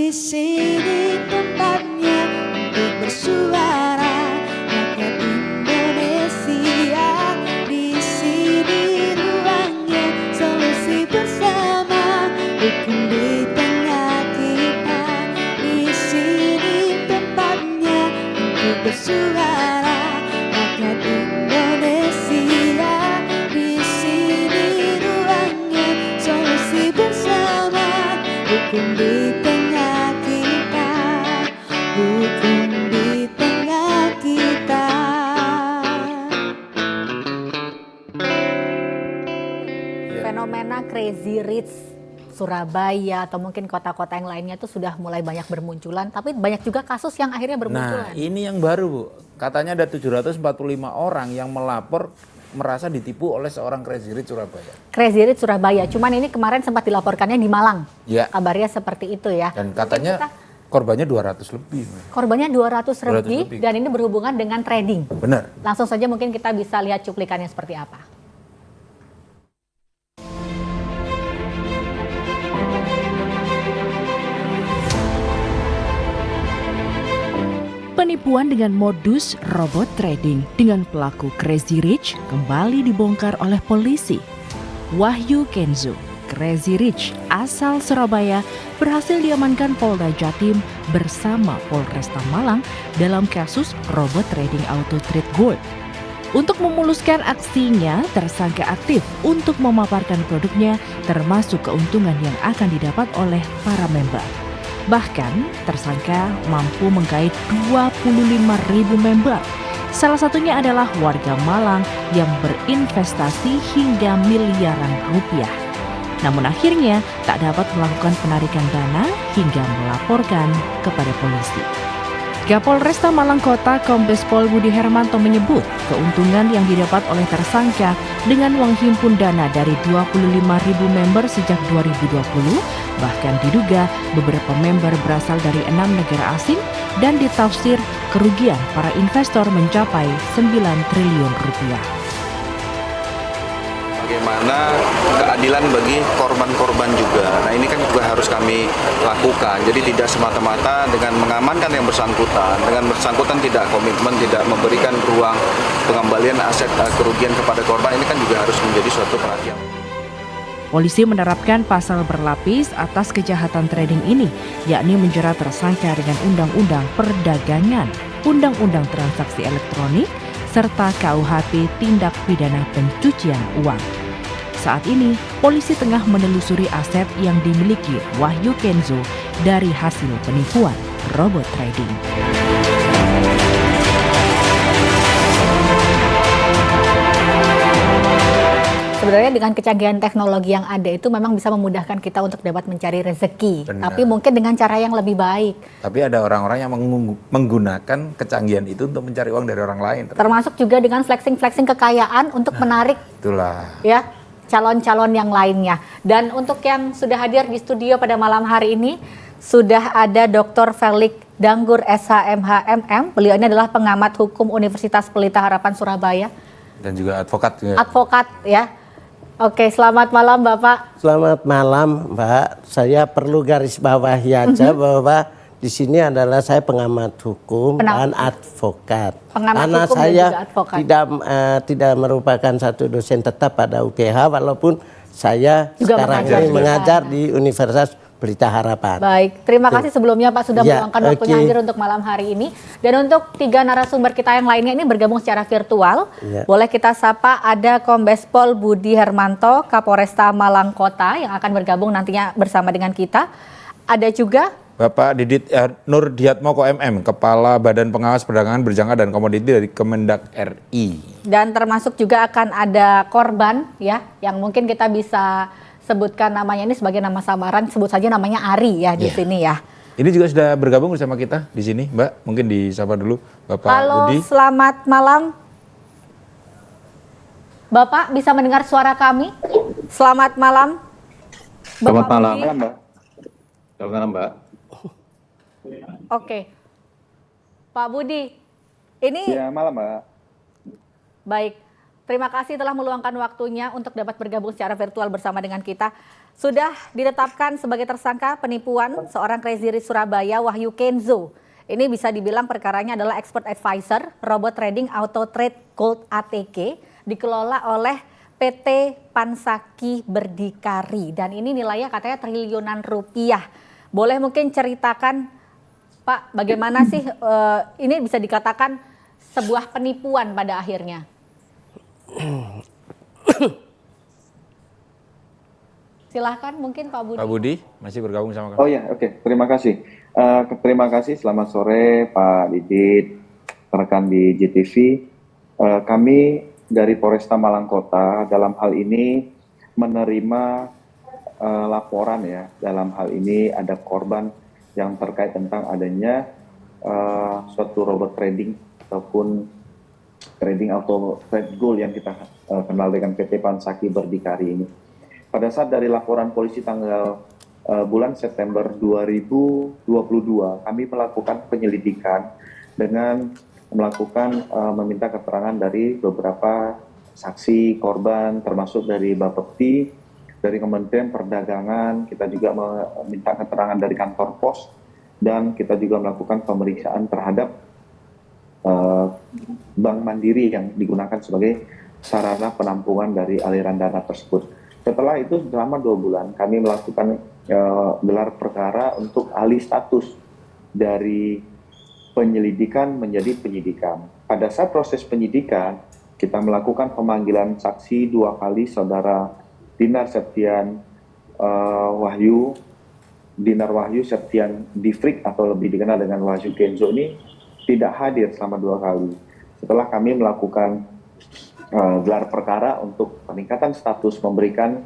Di sini tempatnya untuk bersuara, rakyat Indonesia. Di sini ruangnya solusi bersama, hukum di tengah kita. Di sini tempatnya untuk bersuara, rakyat Indonesia. Di sini ruangnya solusi bersama, hukum di tengah kita, hukum di tengah kita. Fenomena Crazy Rich Surabaya atau mungkin kota-kota yang lainnya itu sudah mulai banyak bermunculan, tapi banyak juga kasus yang akhirnya bermunculan. Nah, ini yang baru, Bu. Katanya ada 745 orang yang melapor merasa ditipu oleh seorang Crazy Rich Surabaya. Crazy Rich Surabaya, cuman ini kemarin sempat dilaporkannya di Malang. Ya. Kabarnya seperti itu ya. Dan katanya korbannya 200 lebih. Korbannya 200 lebih lebih. dan ini berhubungan dengan trading. Benar. Langsung saja mungkin kita bisa lihat cuplikannya seperti apa. Penipuan dengan modus robot trading dengan pelaku Crazy Rich kembali dibongkar oleh polisi. Wahyu Kenzo, Crazy Rich asal Surabaya, berhasil diamankan Polda Jatim bersama Polresta Malang dalam kasus robot trading auto trade gold. Untuk memuluskan aksinya, tersangka aktif untuk memaparkan produknya termasuk keuntungan yang akan didapat oleh para member. Bahkan, tersangka mampu menggait 25.000 member. Salah satunya adalah warga Malang yang berinvestasi hingga miliaran rupiah. Namun akhirnya tak dapat melakukan penarikan dana hingga melaporkan kepada polisi. Kapolresta Malang Kota Kombes Pol Budi Hermanto menyebut keuntungan yang didapat oleh tersangka dengan uang himpun dana dari 25.000 member sejak 2020, bahkan diduga beberapa member berasal dari 6 negara asing dan ditafsir kerugian para investor mencapai 9 triliun rupiah. Bagaimana keadilan bagi korban-korban juga. Nah, ini kan juga harus kami lakukan. Jadi tidak semata-mata dengan mengamankan yang bersangkutan, dengan bersangkutan tidak komitmen, tidak memberikan ruang pengembalian aset kerugian kepada korban, ini kan juga harus menjadi suatu perhatian. Polisi menerapkan pasal berlapis atas kejahatan trading ini, yakni menjerat tersangka dengan Undang-Undang Perdagangan, Undang-Undang Transaksi Elektronik, serta KUHP Tindak Pidana Pencucian Uang. Saat ini, polisi tengah menelusuri aset yang dimiliki Wahyu Kenzo dari hasil penipuan robot trading. Sebenarnya dengan kecanggihan teknologi yang ada itu memang bisa memudahkan kita untuk dapat mencari rezeki. Benar. Tapi mungkin dengan cara yang lebih baik. Tapi ada orang-orang yang menggunakan kecanggihan itu untuk mencari uang dari orang lain. Termasuk juga dengan flexing kekayaan untuk menarik Itulah. ya calon-calon yang lainnya. Dan untuk yang sudah hadir di studio pada malam hari ini, sudah ada Dr. Felix Danggur SHMH-MM. Beliau ini adalah pengamat hukum Universitas Pelita Harapan Surabaya. Dan juga advokat. Advokat ya. Oke, selamat malam Bapak. Selamat malam Mbak. Saya perlu garis bawahi aja bahwa di sini adalah saya pengamat hukum dan advokat. Pengamat Karena hukum dan saya juga advokat. tidak merupakan satu dosen tetap pada UPH, walaupun saya Juga sekarang mengajar ini juga. mengajar di Universitas Pelita Harapan. Baik, terima kasih sebelumnya Pak sudah Ya, meluangkan waktunya oke. hadir untuk malam hari ini. Dan untuk 3 narasumber kita yang lainnya ini bergabung secara virtual. Ya. Boleh kita sapa, ada Kombes Pol Budi Hermanto, Kapolresta Malang Kota yang akan bergabung nantinya bersama dengan kita. Ada juga Bapak Didit Nur Diatmoko MM, Kepala Badan Pengawas Perdagangan Berjangka dan Komoditi dari Kemendak RI. dan termasuk juga akan ada korban ya yang mungkin kita bisa sebutkan namanya ini sebagai nama samaran, sebut saja namanya Ari ya di Iya. sini ya. Ini juga sudah bergabung bersama kita di sini, Mbak. Mungkin disapa dulu Bapak Halo, Budi. selamat malam. Bapak bisa mendengar suara kami? Selamat malam. Selamat Bapak malam. Budi. Selamat malam, Mbak. Oke. Pak Budi, ini Ya, malam, Mbak. baik. Terima kasih telah meluangkan waktunya untuk dapat bergabung secara virtual bersama dengan kita. Sudah ditetapkan sebagai tersangka penipuan seorang Crazy Rich Surabaya, Wahyu Kenzo. Ini bisa dibilang perkaranya adalah expert advisor, robot trading Auto Trade Gold ATG, dikelola oleh PT Pansaki Berdikari. Dan ini nilainya katanya triliunan rupiah. Boleh mungkin ceritakan, Pak, bagaimana sih ini bisa dikatakan sebuah penipuan pada akhirnya? Silahkan mungkin Pak Budi. Pak Budi masih bergabung sama kami. Oh ya, oke. Terima kasih. Terima kasih. Selamat sore Pak Didit, rekan di JTV. Kami dari Polresta Malang Kota dalam hal ini menerima laporan ya. Dalam hal ini ada korban yang terkait tentang adanya suatu robot trading ataupun trading auto trade gold yang kita kenal dengan PT Pansaki Berdikari ini. Pada saat dari laporan polisi tanggal bulan September 2022, kami melakukan penyelidikan dengan melakukan meminta keterangan dari beberapa saksi korban, termasuk dari Bapepti, dari Kementerian Perdagangan, kita juga meminta keterangan dari kantor pos, dan kita juga melakukan pemeriksaan terhadap Bank Mandiri yang digunakan sebagai sarana penampungan dari aliran dana tersebut. Setelah itu selama 2 bulan kami melakukan gelar perkara untuk alih status dari penyelidikan menjadi penyidikan. Pada saat proses penyidikan kita melakukan pemanggilan saksi 2 kali, saudara Dinar Wahyu Septian Difrik atau lebih dikenal dengan Wahyu Kenzo ini tidak hadir selama 2 kali. Setelah kami melakukan gelar perkara untuk peningkatan status, memberikan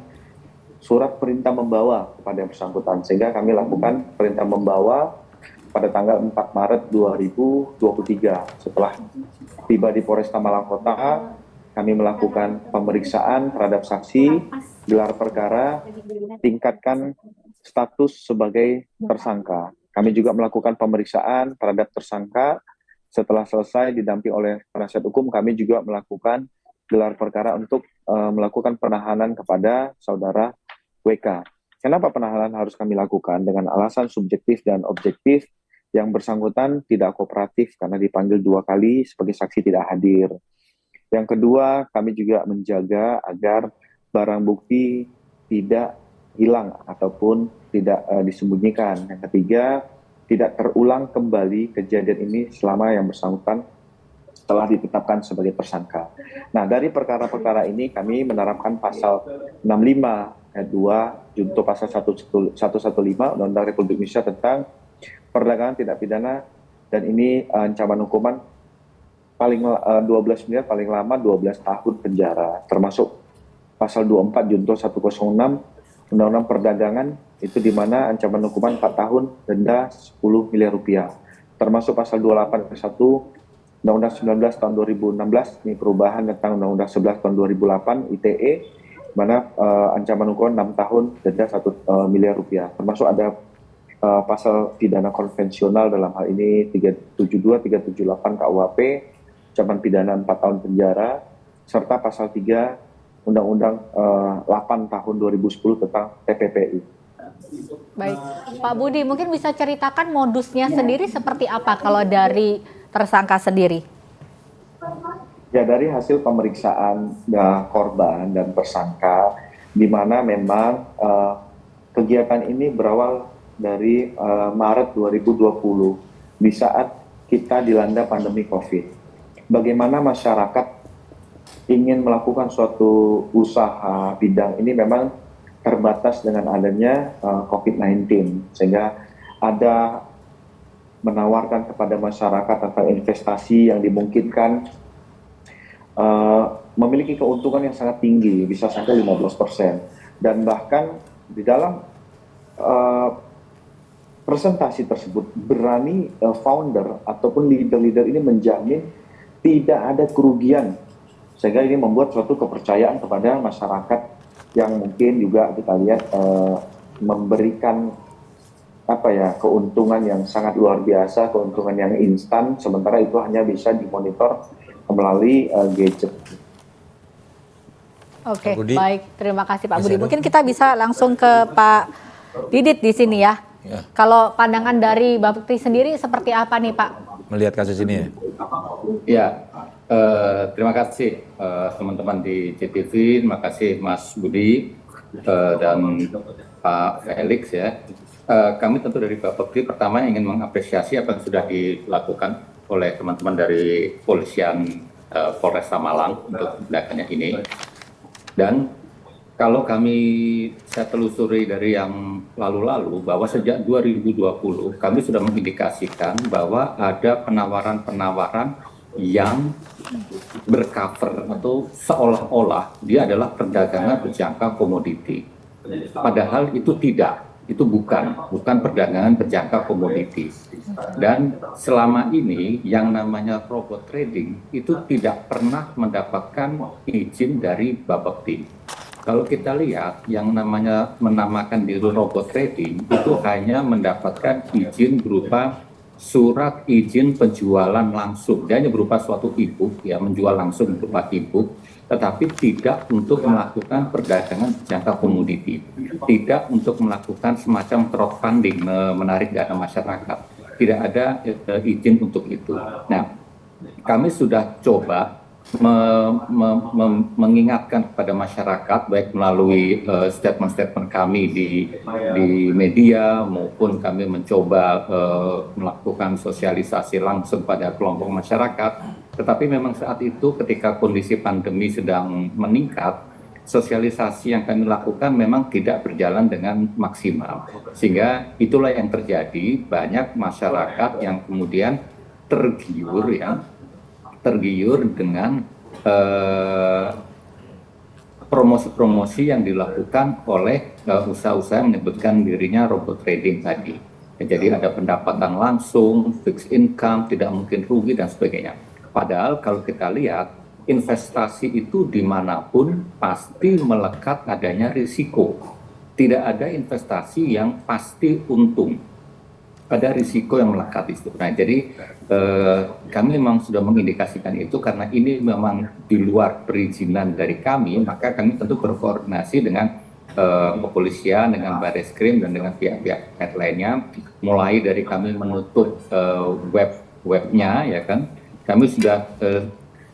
surat perintah membawa kepada yang bersangkutan, sehingga kami lakukan perintah membawa pada tanggal 4 Maret 2023. Setelah tiba di Polresta Malang Kota, kami melakukan pemeriksaan terhadap saksi, gelar perkara, tingkatkan status sebagai tersangka. Kami juga melakukan pemeriksaan terhadap tersangka. Setelah selesai didampingi oleh penasihat hukum, kami juga melakukan gelar perkara untuk melakukan penahanan kepada saudara WK. Kenapa penahanan harus kami lakukan? Dengan alasan subjektif dan objektif, yang bersangkutan tidak kooperatif karena dipanggil 2 kali sebagai saksi tidak hadir. Yang kedua, kami juga menjaga agar barang bukti tidak hilang ataupun tidak disembunyikan. Yang ketiga, tidak terulang kembali kejadian ini selama yang bersangkutan telah ditetapkan sebagai tersangka. Nah, dari perkara-perkara ini kami menerapkan pasal 65 ayat 2 junto pasal 115 Undang-Undang Republik Indonesia tentang perdagangan tindak pidana, dan ini ancaman hukuman paling 12 miliar, paling lama 12 tahun penjara, termasuk pasal 24 junto 106 Undang-Undang Perdagangan, itu di mana ancaman hukuman 4 tahun, denda 10 miliar rupiah. Termasuk pasal 28 ke 1 Undang-Undang 19 tahun 2016, ini perubahan tentang Undang-Undang 11 tahun 2008 ITE, mana ancaman hukuman 6 tahun, denda 1 miliar rupiah. Termasuk ada pasal pidana konvensional dalam hal ini 372, 378 KUHP, ancaman pidana 4 tahun penjara, serta pasal 3 Undang-Undang 8 tahun 2010 tentang TPPI. Baik, Pak Budi, mungkin bisa ceritakan modusnya sendiri seperti apa kalau dari tersangka sendiri? Ya, dari hasil pemeriksaan korban dan tersangka, di mana memang kegiatan ini berawal dari Maret 2020, di saat kita dilanda pandemi COVID. Bagaimana masyarakat ingin melakukan suatu usaha bidang ini memang terbatas dengan adanya COVID-19, sehingga ada menawarkan kepada masyarakat tentang investasi yang dimungkinkan memiliki keuntungan yang sangat tinggi, bisa sampai 15%, dan bahkan di dalam presentasi tersebut berani founder ataupun leader-leader ini menjamin tidak ada kerugian, sehingga ini membuat suatu kepercayaan kepada masyarakat yang mungkin juga kita lihat memberikan keuntungan yang sangat luar biasa, keuntungan yang instan, sementara itu hanya bisa dimonitor melalui gadget. Oke, Pak Budi. baik. Terima kasih Pak Masih Budi. ada? Mungkin kita bisa langsung ke Pak Didit di sini ya. Ya. Kalau pandangan dari Bapepti sendiri seperti apa nih Pak? Melihat kasus ini ya. Ya, terima kasih teman-teman di CTV, terima kasih Mas Budi dan Pak Felix ya. Kami tentu dari Bapepti pertama ingin mengapresiasi apa yang sudah dilakukan oleh teman-teman dari Polisian Polresta Malang untuk tindakannya ini. Dan kalau saya telusuri dari yang lalu-lalu bahwa sejak 2020 kami sudah mengindikasikan bahwa ada penawaran-penawaran yang bercover atau seolah-olah dia adalah perdagangan berjangka komoditi. Padahal itu tidak, itu bukan perdagangan berjangka komoditi. Dan selama ini yang namanya robot trading itu tidak pernah mendapatkan izin dari Bapepti. Kalau kita lihat yang namanya menamakan diri robot trading itu hanya mendapatkan izin berupa surat izin penjualan langsung. Dia hanya berupa suatu e-book, ya, menjual langsung berupa e-book, tetapi tidak untuk melakukan perdagangan jangka komoditi, tidak untuk melakukan semacam crowdfunding, menarik dana masyarakat. Tidak ada izin untuk itu. Nah, kami sudah coba mengingatkan kepada masyarakat baik melalui statement-statement kami di media maupun kami mencoba melakukan sosialisasi langsung pada kelompok masyarakat. Tetapi memang saat itu ketika kondisi pandemi sedang meningkat, sosialisasi yang kami lakukan memang tidak berjalan dengan maksimal. Sehingga itulah yang terjadi, banyak masyarakat yang kemudian tergiur dengan promosi-promosi yang dilakukan oleh usaha-usaha yang menyebutkan dirinya robot trading tadi. Jadi ada pendapatan langsung, fixed income, tidak mungkin rugi dan sebagainya. Padahal kalau kita lihat investasi itu dimanapun pasti melekat adanya risiko. Tidak ada investasi yang pasti untung. Ada risiko yang melekat di situ. Nah, jadi kami memang sudah mengindikasikan itu karena ini memang di luar perizinan dari kami, maka kami tentu berkoordinasi dengan kepolisian, dengan Barreskrim dan dengan pihak-pihak lainnya. Mulai dari kami menutup webnya, ya kan, kami sudah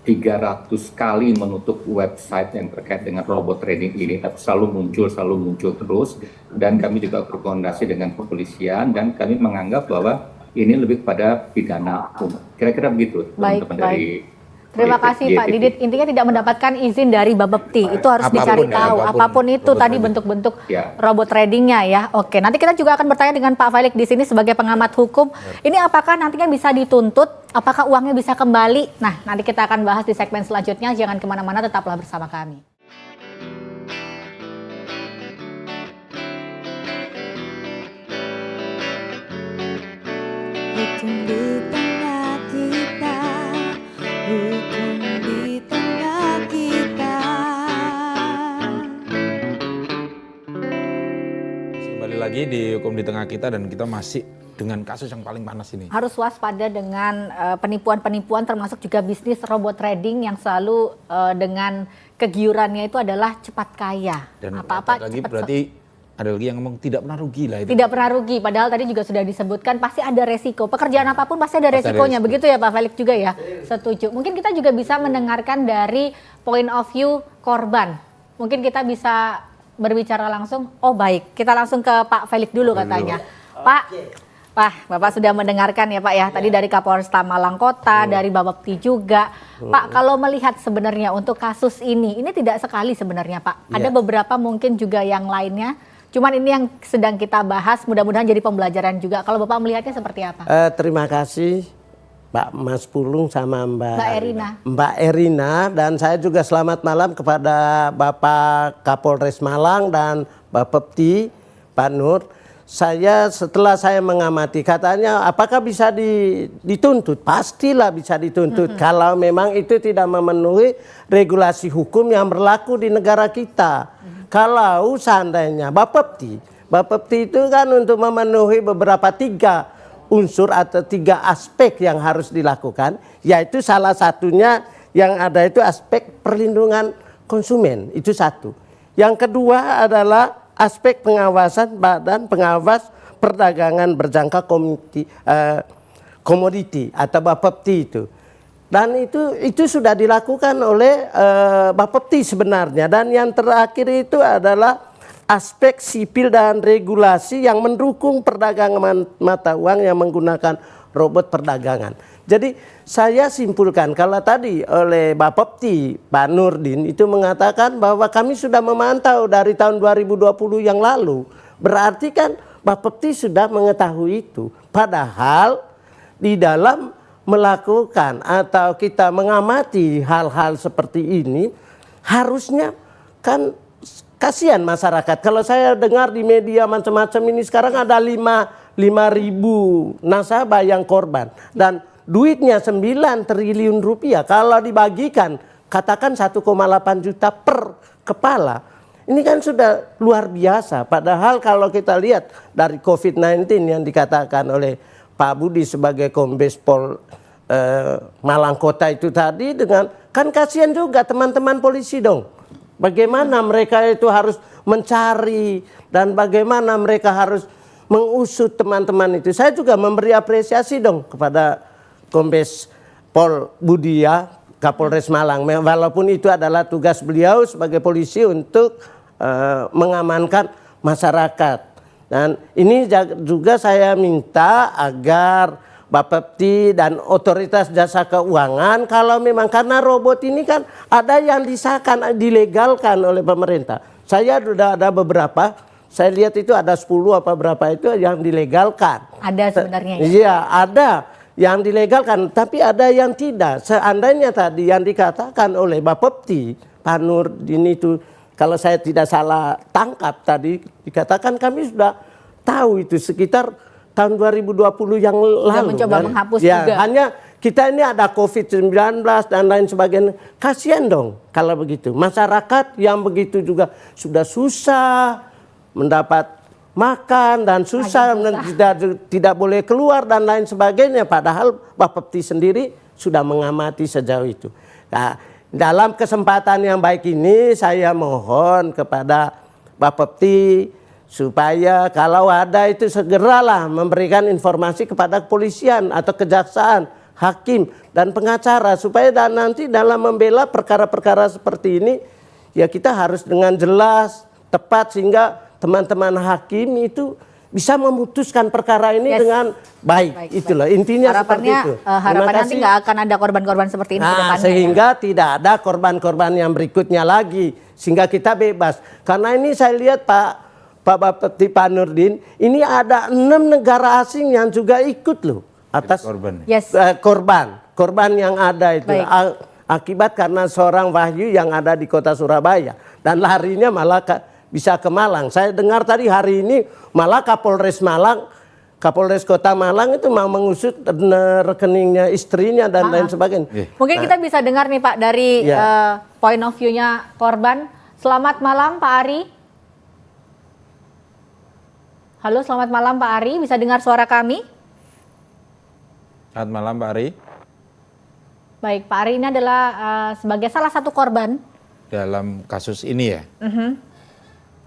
300 kali menutup website yang terkait dengan robot trading ini, tapi selalu muncul terus, dan kami juga berkoordinasi dengan kepolisian dan kami menganggap bahwa ini lebih pada pidana umum. Kira-kira begitu teman-teman dari. Terima kasih Pak Didit. Intinya tidak mendapatkan izin dari Bapepti. Itu harus dicari tahu. Apapun itu tadi bentuk-bentuk robot tradingnya ya. Oke, nanti kita juga akan bertanya dengan Pak Felix di sini sebagai pengamat hukum. Ini apakah nantinya bisa dituntut? Apakah uangnya bisa kembali? Nah, nanti kita akan bahas di segmen selanjutnya. Jangan kemana-mana, tetaplah bersama kami. Hukum di tengah kita, hukum di tengah kita. Kembali lagi di Hukum di Tengah Kita dan kita masih dengan kasus yang paling panas ini. Harus waspada dengan penipuan-penipuan termasuk juga bisnis robot trading yang selalu dengan kegiurannya itu adalah cepat kaya. Dan apa-apa lagi cepat berarti ada lagi yang ngomong tidak pernah rugi lah itu. Tidak pernah rugi, padahal tadi juga sudah disebutkan pasti ada resiko. Pekerjaan apapun pasti ada resikonya, begitu ya Pak Felix juga ya? Setuju. Mungkin kita juga bisa mendengarkan dari point of view korban. Mungkin kita bisa berbicara langsung, oh baik, kita langsung ke Pak Felix dulu katanya. Pak, Bapak sudah mendengarkan ya Pak ya, tadi dari Kapolresta Malang Kota, dari Bapepti juga. Pak, kalau melihat sebenarnya untuk kasus ini tidak sekali sebenarnya Pak. Ada beberapa mungkin juga yang lainnya. Cuman ini yang sedang kita bahas, mudah-mudahan jadi pembelajaran juga. Kalau Bapak melihatnya seperti apa? Terima kasih Pak Mas Pulung sama Mbak Erina. Dan saya juga selamat malam kepada Bapak Kapolres Malang dan Bapepti, Pak Nur. Setelah saya mengamati, katanya apakah bisa dituntut? Pastilah bisa dituntut kalau memang itu tidak memenuhi regulasi hukum yang berlaku di negara kita. Kalau seandainya Bapepti itu kan untuk memenuhi beberapa 3 unsur atau 3 aspek yang harus dilakukan, yaitu salah satunya yang ada itu aspek perlindungan konsumen, itu satu. Yang kedua adalah aspek pengawasan Badan Pengawas Perdagangan Berjangka Komoditi atau Bapepti itu. Dan itu sudah dilakukan oleh Bapepti sebenarnya. Dan yang terakhir itu adalah aspek sipil dan regulasi yang mendukung perdagangan mata uang yang menggunakan robot perdagangan. Jadi saya simpulkan kalau tadi oleh Bapepti Pak Nurdin itu mengatakan bahwa kami sudah memantau dari tahun 2020 yang lalu. Berarti kan Bapepti sudah mengetahui itu. Padahal di dalam melakukan atau kita mengamati hal-hal seperti ini harusnya kan kasihan masyarakat. Kalau saya dengar di media macam-macam ini sekarang ada 5.000 nasabah yang korban dan duitnya 9 triliun rupiah. Kalau dibagikan katakan 1,8 juta per kepala. Ini kan sudah luar biasa. Padahal kalau kita lihat dari COVID-19 yang dikatakan oleh Pak Budi sebagai Kombes Pol Malang Kota itu tadi dengan kan kasihan juga teman-teman polisi dong. Bagaimana mereka itu harus mencari dan bagaimana mereka harus mengusut teman-teman itu. Saya juga memberi apresiasi dong kepada Kombes Pol Budi ya, Kapolres Malang. Walaupun itu adalah tugas beliau sebagai polisi untuk mengamankan masyarakat. Dan ini juga saya minta agar Bapepti dan otoritas jasa keuangan kalau memang karena robot ini kan ada yang disahkan, dilegalkan oleh pemerintah. Saya sudah ada beberapa, saya lihat itu ada 10 apa berapa itu yang dilegalkan. Ada sebenarnya ya? Iya ada yang dilegalkan tapi ada yang tidak. Seandainya tadi yang dikatakan oleh Bapepti Pak Nurdin itu kalau saya tidak salah tangkap tadi dikatakan kami sudah tahu itu sekitar tahun 2020 yang lalu. Mencoba menghapus juga. Hanya kita ini ada COVID-19 dan lain sebagainya. Kasihan dong kalau begitu. Masyarakat yang begitu juga sudah susah mendapat makan dan susah dan tidak boleh keluar dan lain sebagainya. Padahal Bapepti sendiri sudah mengamati sejauh itu. Nah, dalam kesempatan yang baik ini saya mohon kepada Bapepti supaya kalau ada itu segeralah memberikan informasi kepada kepolisian atau kejaksaan, hakim dan pengacara supaya nanti dalam membela perkara-perkara seperti ini ya kita harus dengan jelas, tepat sehingga teman-teman hakim itu bisa memutuskan perkara ini dengan baik. Itulah intinya seperti itu. Harapannya nanti nggak akan ada korban-korban seperti ini. Sehingga tidak ada korban-korban yang berikutnya lagi sehingga kita bebas. Karena ini saya lihat Pak Bapepti Pak Nurdin ini ada 6 negara asing yang juga ikut loh atas korban yang ada itu akibat karena seorang Wahyu yang ada di kota Surabaya dan larinya malah bisa ke Malang. Saya dengar tadi hari ini malah Kapolres Kota Malang itu mau mengusut rekeningnya istrinya dan lain sebagainya. Mungkin kita bisa dengar nih Pak dari point of view-nya korban. Selamat malam Pak Ari. Halo, selamat malam Pak Ari. Bisa dengar suara kami? Selamat malam Pak Ari. Baik, Pak Ari ini adalah sebagai salah satu korban dalam kasus ini ya.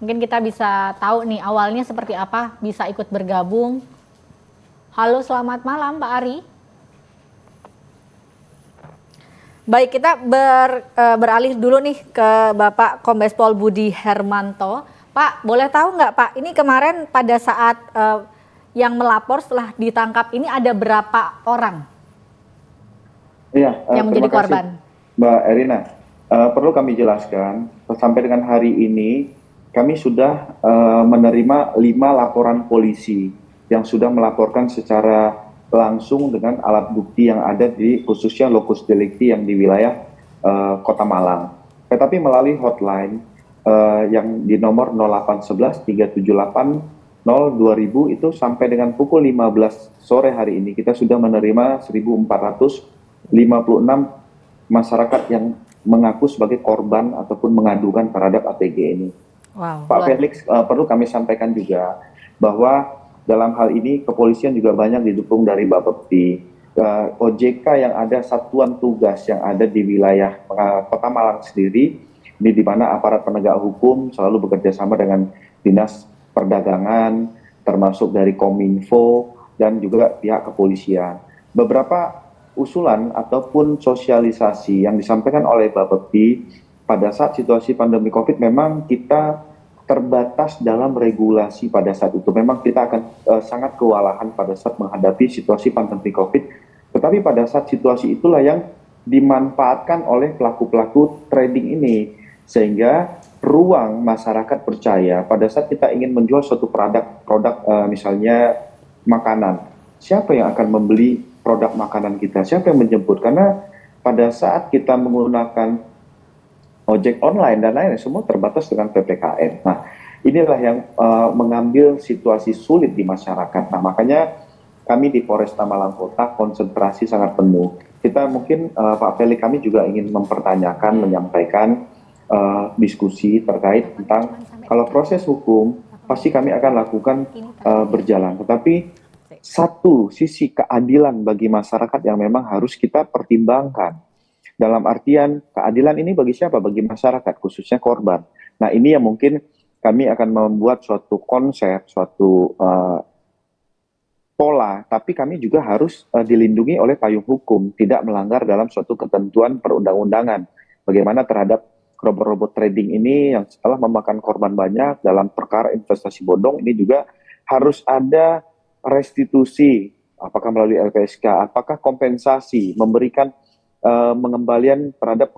Mungkin kita bisa tahu nih awalnya seperti apa bisa ikut bergabung. Halo, selamat malam Pak Ari. Baik, kita beralih dulu nih ke Bapak Kombes Pol Budi Hermanto. Pak, boleh tahu nggak Pak, ini kemarin pada saat yang melapor setelah ditangkap ini ada berapa orang yang menjadi korban? Mbak Erina, perlu kami jelaskan, sampai dengan hari ini kami sudah menerima 5 laporan polisi yang sudah melaporkan secara langsung dengan alat bukti yang ada di khususnya lokus delikti yang di wilayah Kota Malang. Tetapi melalui hotline yang di nomor 0811 378 02000 itu sampai dengan pukul 15 sore hari ini kita sudah menerima 1.456 masyarakat yang mengaku sebagai korban ataupun mengadukan terhadap ATG ini. Pak Felix, perlu kami sampaikan juga bahwa dalam hal ini kepolisian juga banyak didukung dari Bapepti, OJK yang ada satuan tugas yang ada di wilayah Kota Malang sendiri Ini di mana aparat penegak hukum selalu bekerja sama dengan Dinas Perdagangan, termasuk dari Kominfo dan juga pihak kepolisian. Beberapa usulan ataupun sosialisasi yang disampaikan oleh Bapepti pada saat situasi pandemi COVID memang kita terbatas dalam regulasi pada saat itu. Memang kita akan sangat kewalahan pada saat menghadapi situasi pandemi COVID. Tetapi pada saat situasi itulah yang dimanfaatkan oleh pelaku-pelaku trading ini. Sehingga ruang masyarakat percaya pada saat kita ingin menjual suatu produk misalnya makanan. Siapa yang akan membeli produk makanan kita? Siapa yang menjemput? Karena pada saat kita menggunakan ojek online dan lain-lain semua terbatas dengan PPKM. Nah, inilah yang mengambil situasi sulit di masyarakat. Nah, makanya kami di Polresta Malang Kota konsentrasi sangat penuh. Kita mungkin Pak Felix, kami juga ingin mempertanyakan, menyampaikan diskusi terkait tentang kalau proses hukum pasti kami akan lakukan berjalan. Tetapi satu sisi keadilan bagi masyarakat yang memang harus kita pertimbangkan. Dalam artian keadilan ini bagi siapa? Bagi masyarakat, khususnya korban. Nah, ini yang mungkin kami akan membuat suatu konsep, suatu pola, tapi kami juga harus dilindungi oleh payung hukum, tidak melanggar dalam suatu ketentuan perundang-undangan. Bagaimana terhadap robot-robot trading ini yang setelah memakan korban banyak dalam perkara investasi bodong, ini juga harus ada restitusi, apakah melalui LPSK, apakah kompensasi, memberikan pengembalian terhadap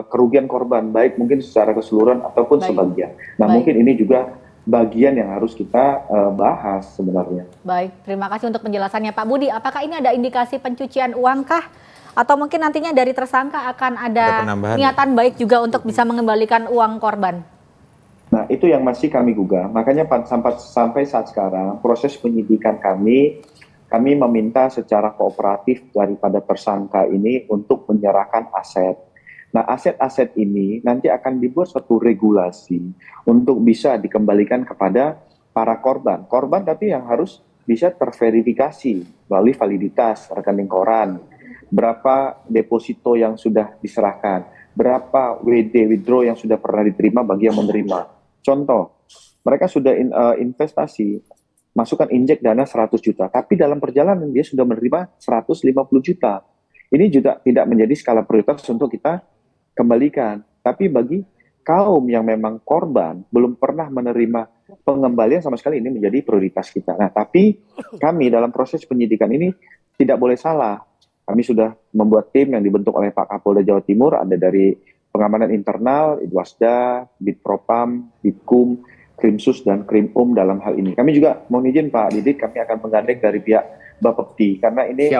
kerugian korban, baik mungkin secara keseluruhan ataupun sebagian. Nah, mungkin ini juga bagian yang harus kita bahas sebenarnya. Baik, terima kasih untuk penjelasannya Pak Budi. Apakah ini ada indikasi pencucian uang kah? Atau mungkin nantinya dari tersangka akan ada niatan baik juga untuk bisa mengembalikan uang korban? Nah, itu yang masih kami gugah. Makanya sampai saat sekarang proses penyidikan kami meminta secara kooperatif daripada tersangka ini untuk menyerahkan aset. Nah, aset-aset ini nanti akan dibuat suatu regulasi untuk bisa dikembalikan kepada para korban. Korban tapi yang harus bisa terverifikasi melalui validitas rekening koran. Berapa deposito yang sudah diserahkan, berapa WD withdraw yang sudah pernah diterima bagi yang menerima. Contoh, mereka sudah investasi, masukkan injek dana 100 juta, tapi dalam perjalanan dia sudah menerima 150 juta. Ini juga tidak menjadi skala prioritas untuk kita kembalikan. Tapi bagi kaum yang memang korban, belum pernah menerima pengembalian sama sekali, ini menjadi prioritas kita. Nah, tapi kami dalam proses penyidikan ini tidak boleh salah. Kami sudah membuat tim yang dibentuk oleh Pak Kapolda Jawa Timur, ada dari pengamanan internal, Idwasda, Bitpropam, Bitkum, Krimsus, dan Krimum dalam hal ini. Kami juga mohon izin Pak Didik, kami akan menggandeng dari pihak Bapepti, karena ini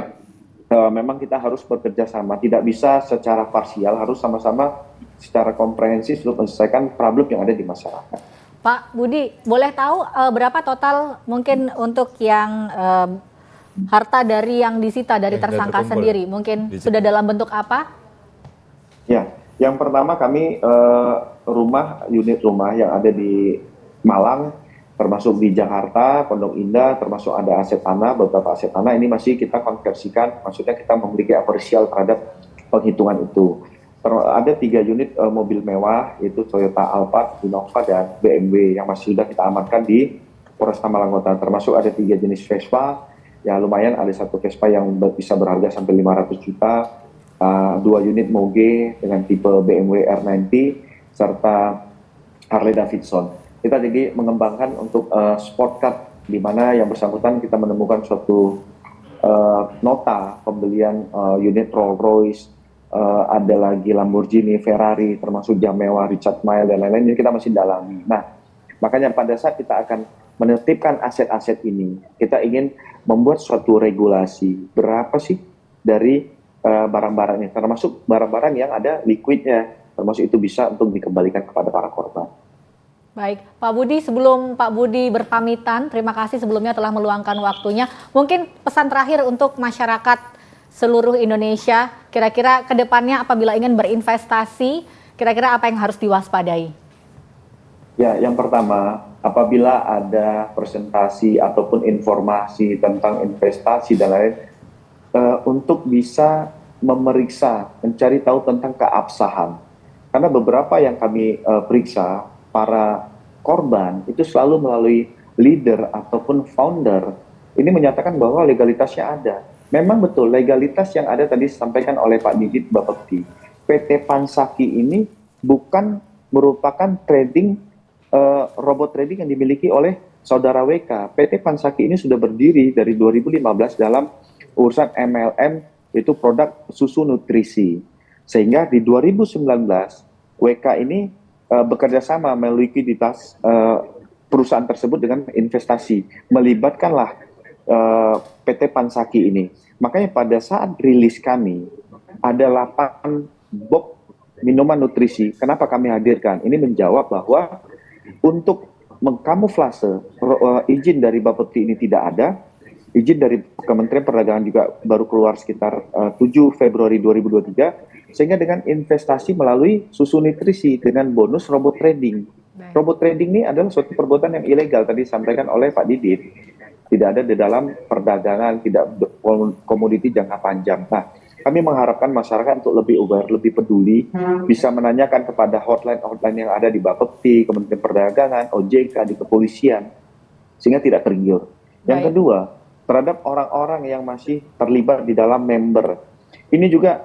memang kita harus bekerja sama, tidak bisa secara parsial, harus sama-sama secara komprehensif untuk menyelesaikan problem yang ada di masyarakat. Pak Budi, boleh tahu berapa total mungkin untuk yang harta dari yang disita dari tersangka sendiri, mungkin sudah dalam bentuk apa? Ya, yang pertama kami unit rumah yang ada di Malang, termasuk di Jakarta, Pondok Indah, termasuk ada aset tanah, beberapa aset tanah ini masih kita konversikan, maksudnya kita memiliki apresial terhadap penghitungan itu. Ada 3 unit mobil mewah, yaitu Toyota Alphard, Innova, dan BMW yang masih sudah kita amankan di Polresta Malang Kota, termasuk ada 3 jenis Vespa. Ya lumayan, ada 1 Vespa yang bisa berharga sampai 500 juta, 2 unit Moge dengan tipe BMW R90, serta Harley Davidson. Kita jadi mengembangkan untuk sport car, di mana yang bersangkutan kita menemukan suatu nota pembelian unit Rolls Royce, ada lagi Lamborghini, Ferrari, termasuk jam mewah, Richard Mille, dan lain-lain, ini kita masih dalami. Nah, makanya pada saat kita akan menertibkan aset-aset ini, kita ingin membuat suatu regulasi berapa sih dari barang-barangnya, termasuk barang-barang yang ada liquidnya, termasuk itu bisa untuk dikembalikan kepada para korban. Baik, Pak Budi, sebelum Pak Budi berpamitan, terima kasih sebelumnya telah meluangkan waktunya. Mungkin pesan terakhir untuk masyarakat seluruh Indonesia, kira-kira ke depannya apabila ingin berinvestasi, kira-kira apa yang harus diwaspadai? Ya, yang pertama, apabila ada presentasi ataupun informasi tentang investasi dan lain, untuk bisa memeriksa, mencari tahu tentang keabsahan. Karena beberapa yang kami periksa, para korban itu selalu melalui leader ataupun founder. Ini menyatakan bahwa legalitasnya ada. Memang betul, legalitas yang ada tadi disampaikan oleh Pak Didit Bapepti. PT Pansaki ini bukan merupakan trading, robot trading yang dimiliki oleh saudara WK. PT Pansaki ini sudah berdiri dari 2015 dalam urusan MLM, itu produk susu nutrisi. Sehingga di 2019 WK ini bekerja sama melikuiditas perusahaan tersebut dengan investasi, melibatkanlah PT Pansaki ini. Makanya pada saat rilis kami ada 8 box minuman nutrisi. Kenapa kami hadirkan? Ini menjawab bahwa untuk mengkamuflase izin dari Bapepti ini tidak ada. Izin dari Kementerian Perdagangan juga baru keluar sekitar 7 Februari 2023, sehingga dengan investasi melalui susu nutrisi dengan bonus robot trading. Robot trading ini adalah suatu perbuatan yang ilegal, tadi disampaikan oleh Pak Didit. Tidak ada di dalam perdagangan, tidak komoditi jangka panjang. Nah, kami mengharapkan masyarakat untuk lebih aware, lebih peduli, bisa menanyakan kepada hotline yang ada di Bapepti, Kementerian Perdagangan, OJK, di kepolisian, sehingga tidak tergiur. Yang kedua, terhadap orang-orang yang masih terlibat di dalam member. Ini juga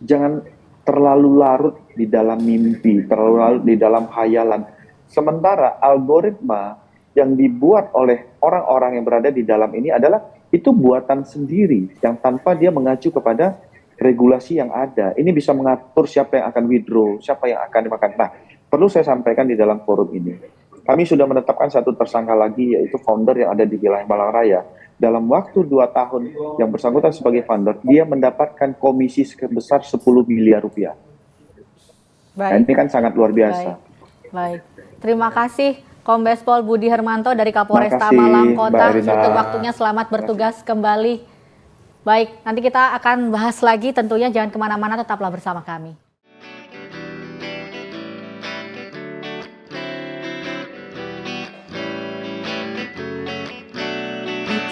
jangan terlalu larut di dalam mimpi, terlalu larut di dalam khayalan. Sementara algoritma yang dibuat oleh orang-orang yang berada di dalam ini adalah itu buatan sendiri yang tanpa dia mengacu kepada regulasi yang ada. Ini bisa mengatur siapa yang akan withdraw, siapa yang akan dimakan. Nah, perlu saya sampaikan di dalam forum ini. Kami sudah menetapkan satu tersangka lagi, yaitu founder yang ada di wilayah Malang Raya. Dalam waktu 2 tahun yang bersangkutan sebagai founder, dia mendapatkan komisi sebesar 10 miliar rupiah. Nah, ini kan sangat luar biasa. Baik. Terima kasih Kombes Pol Budi Hermanto dari Kapolresta Malang Kota. Untuk waktunya, selamat bertugas kembali. Baik, nanti kita akan bahas lagi, tentunya jangan kemana-mana, tetaplah bersama kami.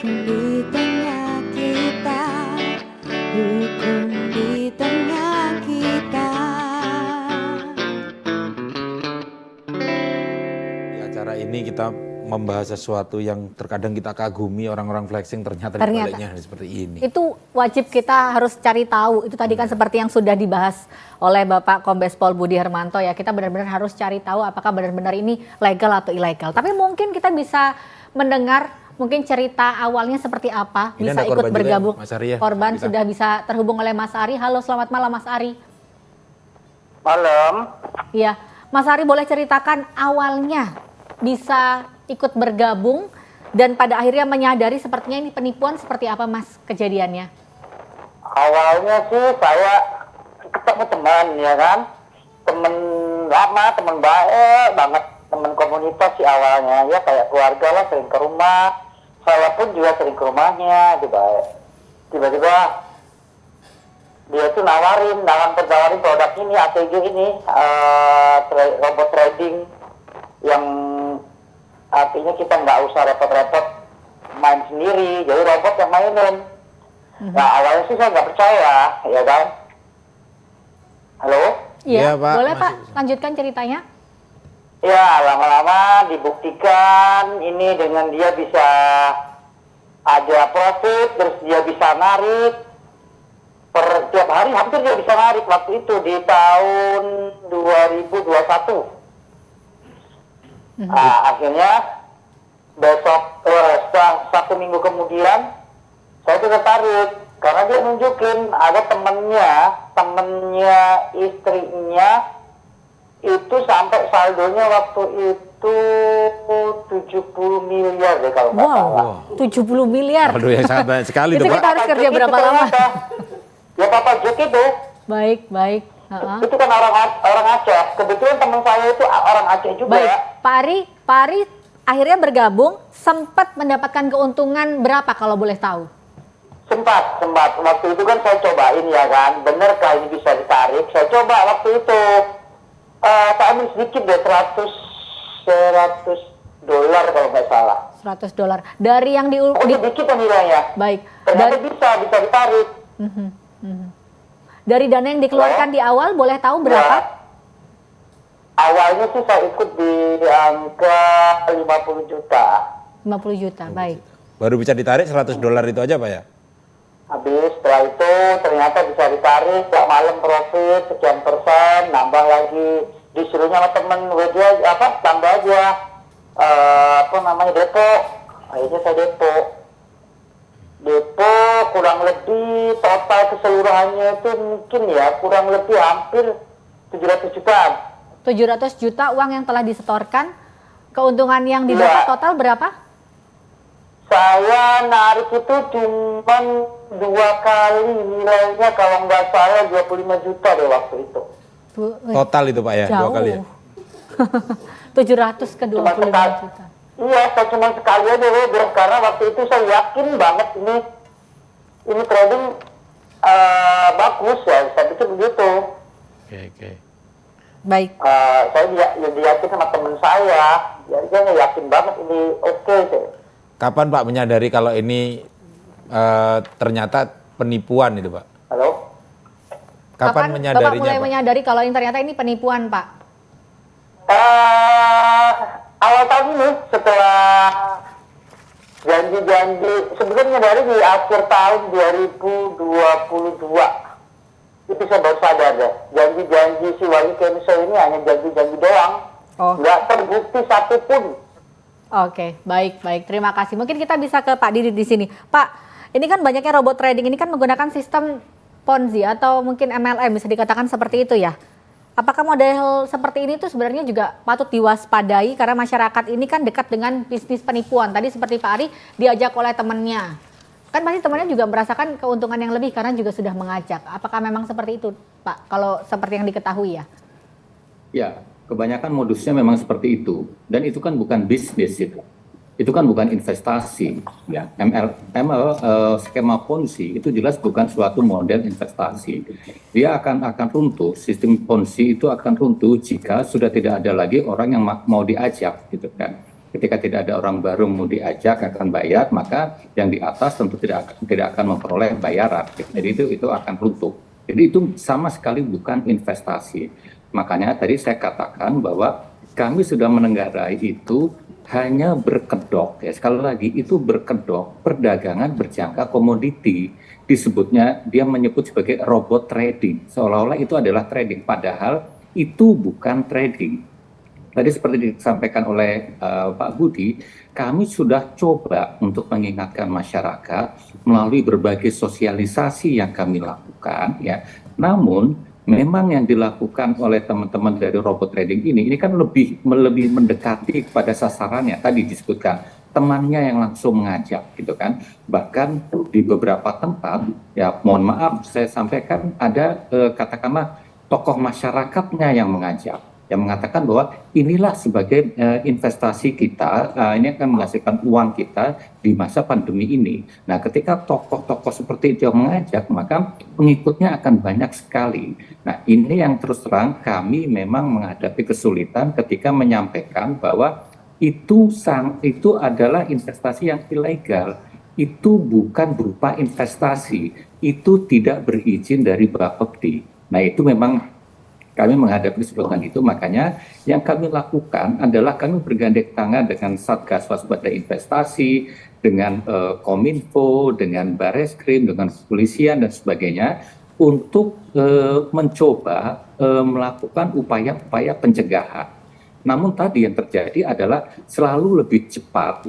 Di tengah kita, hukum di tengah kita. Di acara ini kita membahas sesuatu yang terkadang kita kagumi, orang-orang flexing ternyata dibaliknya seperti ini. Itu wajib kita harus cari tahu. Itu tadi kan seperti yang sudah dibahas oleh Bapak Kombes Pol Budi Hermanto ya. Kita benar-benar harus cari tahu apakah benar-benar ini legal atau ilegal. Tapi mungkin kita bisa mendengar mungkin cerita awalnya seperti apa, Ini bisa ikut bergabung. Ya, korban sudah bisa terhubung oleh Mas Ari. Halo, selamat malam Mas Ari. Malam. Iya, Mas Ari boleh ceritakan awalnya bisa ikut bergabung dan pada akhirnya menyadari sepertinya ini penipuan, seperti apa Mas kejadiannya? Awalnya sih saya ketemu teman ya kan, teman lama, teman baik banget, teman komunitas sih awalnya ya, kayak keluarga lah, sering ke rumah. Saya pun juga sering ke rumahnya, tiba-tiba dia tuh nawarin produk ini, ATG ini, robot trading, yang artinya kita nggak usah repot-repot main sendiri, jadi robot yang mainin. Nah, awalnya sih saya nggak percaya, ya kan? Halo? Iya, Pak. Boleh Pak, lanjutkan ceritanya. Ya, lama-lama dibuktikan ini dengan dia bisa ada profit, terus dia bisa narik per tiap hari, hampir dia bisa narik waktu itu di tahun 2021. Akhirnya besok setelah 1 minggu kemudian saya tuh tertarik karena dia nunjukin ada temennya istrinya itu sampai saldonya waktu itu 70 miliar deh kalau nggak salah. 70 miliar. Waduh, yang sangat banyak sekali itu kita harus kerja berapa lama? Ya Papa Jack itu. Baik. Itu kan orang Aceh. Kebetulan teman saya itu orang Aceh juga. Baik. Pak Ari akhirnya bergabung, sempat mendapatkan keuntungan berapa kalau boleh tahu? Sempat. Waktu itu kan saya cobain ya kan, benerkah ini bisa ditarik? Saya coba waktu itu. Saya ambil sedikit deh, $100 kalau nggak salah. $100. Dari yang sedikit nilainya. Baik. Ternyata bisa ditarik. Dari dana yang dikeluarkan di awal boleh tahu berapa? Awalnya sih saya ikut di angka 50 juta. 50 juta, baik. Baru bisa ditarik $100 itu aja Pak ya? Habis setelah itu ternyata bisa ditarik, tiap malam profit sekian persen, nambah lagi, disuruhnya sama temen dia tambah aja depo. Akhirnya saya depo kurang lebih total keseluruhannya itu mungkin ya kurang lebih hampir 700 jutaan. 700 juta uang yang telah disetorkan, keuntungan yang didapat total berapa? Saya narik itu cuma 2 kali, nilainya kalau nggak salah 25 juta deh waktu itu. Total itu Pak ya, Jauh. 2 kali ya? 700 ke 25 juta. Iya, saya cuma sekali aja bro, karena waktu itu saya yakin banget ini trading bagus ya, saya pikir begitu. Oke. Baik. Saya yakin sama teman saya, jadi saya yakin banget ini oke sih. Kapan Pak menyadari kalau ini ternyata penipuan itu Pak? Halo? Kapan menyadarinya Bapak mulai Pak? menyadari kalau ini ternyata ini penipuan Pak? Awal tahun ini setelah janji-janji, sebenarnya dari di akhir tahun 2022 itu saya baru sadar deh, janji-janji si Wahyu Kenzo ini hanya janji-janji doang, nggak terbukti satupun. Oke, baik. Terima kasih. Mungkin kita bisa ke Pak Didi di sini. Pak, ini kan banyaknya robot trading ini kan menggunakan sistem Ponzi atau mungkin MLM, bisa dikatakan seperti itu ya. Apakah model seperti ini tuh sebenarnya juga patut diwaspadai karena masyarakat ini kan dekat dengan bisnis penipuan. Tadi seperti Pak Ari diajak oleh temannya. Kan pasti temannya juga merasakan keuntungan yang lebih karena juga sudah mengajak. Apakah memang seperti itu Pak, kalau seperti yang diketahui ya? Ya, kebanyakan modusnya memang seperti itu. Dan itu kan bukan bisnis itu kan bukan investasi. Ya, skema Ponzi itu jelas bukan suatu model investasi. Dia akan runtuh, sistem Ponzi itu akan runtuh jika sudah tidak ada lagi orang yang mau diajak gitu kan. Ketika tidak ada orang baru mau diajak akan bayar, maka yang di atas tentu tidak akan memperoleh bayaran. Jadi itu akan runtuh. Jadi itu sama sekali bukan investasi. Makanya tadi saya katakan bahwa kami sudah menenggarai itu hanya berkedok, ya sekali lagi itu berkedok perdagangan berjangka komoditi, disebutnya dia menyebut sebagai robot trading, seolah-olah itu adalah trading, padahal itu bukan trading. Tadi seperti disampaikan oleh Pak Budi, kami sudah coba untuk mengingatkan masyarakat melalui berbagai sosialisasi yang kami lakukan, ya. Namun memang yang dilakukan oleh teman-teman dari robot trading ini kan lebih mendekati kepada sasarannya. Tadi disebutkan temannya yang langsung mengajak gitu kan. Bahkan di beberapa tempat, ya mohon maaf saya sampaikan ada katakanlah tokoh masyarakatnya yang mengajak, yang mengatakan bahwa inilah sebagai investasi kita, ini akan menghasilkan uang kita di masa pandemi ini. Nah, ketika tokoh-tokoh seperti itu yang mengajak, maka pengikutnya akan banyak sekali. Nah, ini yang terus terang kami memang menghadapi kesulitan ketika menyampaikan bahwa itu adalah investasi yang ilegal. Itu bukan berupa investasi, itu tidak berizin dari Bapepti. Nah, itu memang kami menghadapi kesulitan itu, makanya yang kami lakukan adalah kami bergandeng tangan dengan Satgas Waspada Investasi, dengan Kominfo, dengan Bareskrim, dengan kepolisian dan sebagainya untuk mencoba melakukan upaya-upaya pencegahan. Namun tadi yang terjadi adalah selalu lebih cepat